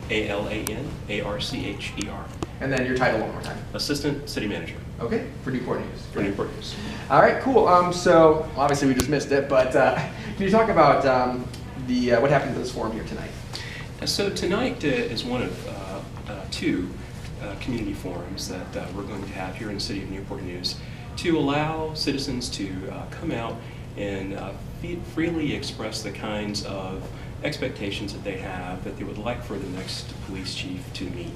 Alanarcher. And then your title one more time. Assistant City Manager. Okay, for Newport News. For Newport News. All right, cool. So obviously we just missed it, but can you talk about what happened to this forum here tonight? So tonight is one of two community forums that we're going to have here in the city of Newport News to allow citizens to come out and freely express the kinds of expectations that they have that they would like for the next police chief to meet.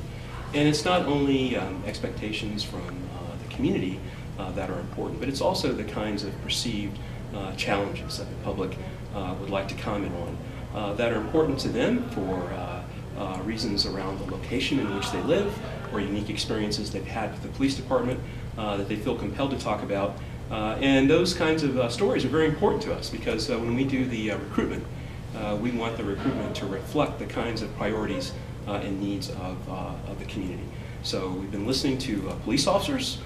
And it's not only expectations from the community that are important, but it's also the kinds of perceived challenges that the public would like to comment on that are important to them for reasons around the location in which they live or unique experiences they've had with the police department that they feel compelled to talk about. And those kinds of stories are very important to us because when we do the recruitment, we want the recruitment to reflect the kinds of priorities and needs of the community. So we've been listening to police officers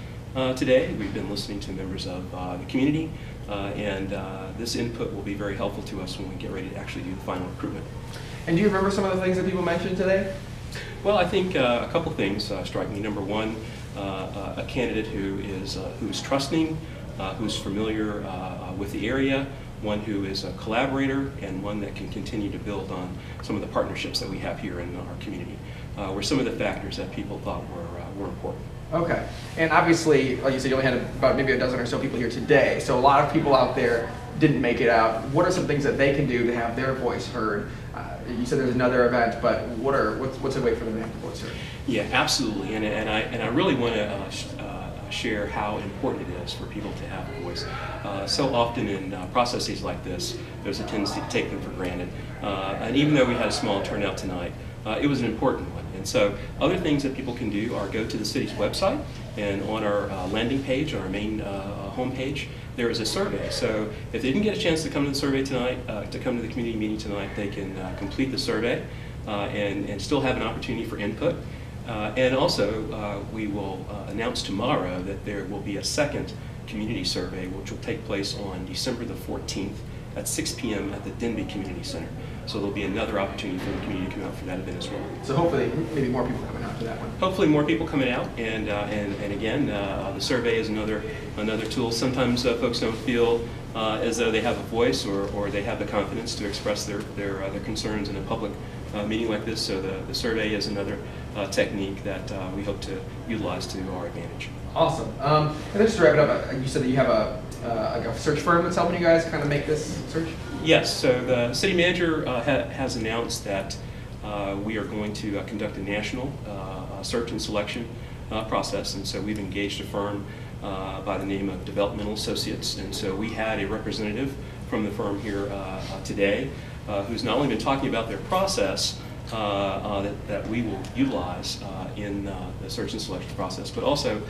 today, we've been listening to members of the community, and this input will be very helpful to us when we get ready to actually do the final recruitment. And do you remember some of the things that people mentioned today? Well, I think a couple things strike me. Number one, a candidate who's trusting, who's familiar with the area, one who is a collaborator, and one that can continue to build on some of the partnerships that we have here in our community, were some of the factors that people thought were important. Okay, and obviously, like you said, you only had about maybe a dozen or so people here today, so a lot of people out there didn't make it out. What are some things that they can do to have their voice heard? You said there's another event, but what's a way for them to have their voice heard? Yeah, absolutely, and I really want to share how important it is for people to have a voice. So often in processes like this, there's a tendency to take them for granted. And even though we had a small turnout tonight, it was an important one. And so other things that people can do are go to the city's website, and on our landing page, on our main homepage, there is a survey. So if they didn't get a chance to come to the survey tonight, to come to the community meeting tonight, they can complete the survey and still have an opportunity for input. And also, we will announce tomorrow that there will be a second community survey, which will take place on December the 14th at 6 p.m. at the Denby Community Center. So there'll be another opportunity for the community to come out for that event as well. So hopefully, maybe more people coming out to that one. Hopefully, more people coming out, and again, the survey is another tool. Sometimes folks don't feel as though they have a voice or they have the confidence to express their concerns in a public meeting like this. So the survey is another technique that we hope to utilize to our advantage. Awesome. And then just to wrap it up, you said that you have a search firm that's helping you guys kind of make this search? Yes. So the city manager has announced that we are going to conduct a national search and selection process, and so we've engaged a firm by the name of Developmental Associates, and so we had a representative from the firm here today who's not only been talking about their process that we will utilize in the search and selection process, but also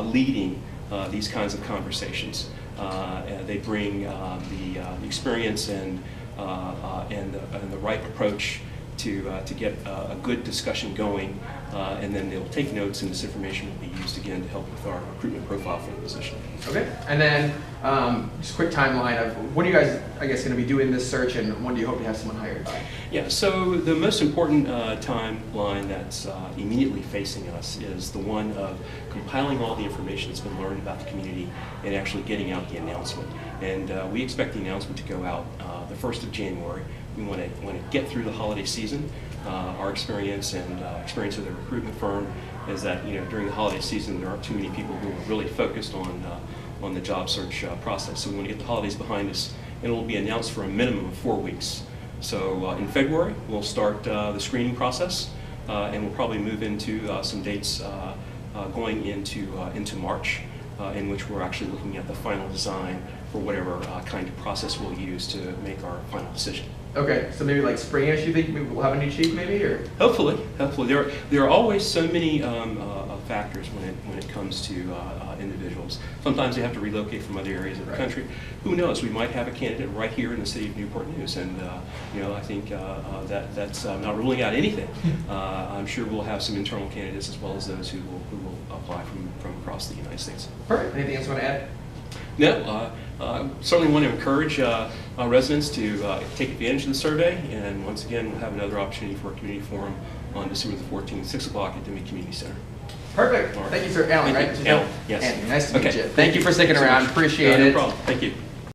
leading these kinds of conversations. They bring the experience and the right approach to get a good discussion going, and then they'll take notes, and this information will be used again to help with our recruitment profile for the position. Okay, and then just a quick timeline of what are you guys, I guess, going to be doing this search, and when do you hope to have someone hired by? Yeah, so the most important timeline that's immediately facing us is the one of compiling all the information that's been learned about the community and actually getting out the announcement. And we expect the announcement to go out the 1st of January. We want to get through the holiday season. Our experience and experience with the recruitment firm is that during the holiday season there aren't too many people who are really focused on the job search process. So we want to get the holidays behind us, and it will be announced for a minimum of 4 weeks. So in February we'll start the screening process, and we'll probably move into some dates going into March, in which we're actually looking at the final design for whatever kind of process we'll use to make our final decision. Okay, so maybe like springish, you think we'll have a new chief, maybe, or? Hopefully. There are always so many factors when it comes to individuals. Sometimes they have to relocate from other areas of the country. Who knows? We might have a candidate right here in the city of Newport News, and I think that's not ruling out anything. I'm sure we'll have some internal candidates as well as those who will apply from across the United States. Perfect. Anything else you want to add? No. Certainly want to encourage residents to take advantage of the survey, and once again we'll have another opportunity for a community forum on December the 14th, 6 o'clock at Demi Community Center. Perfect. All right. Thank you, sir. Alan, Thank right? you. Alan, yes. Anthony, nice to meet Okay. you. Thank you for sticking so around. much. Appreciate No it. problem. Thank you.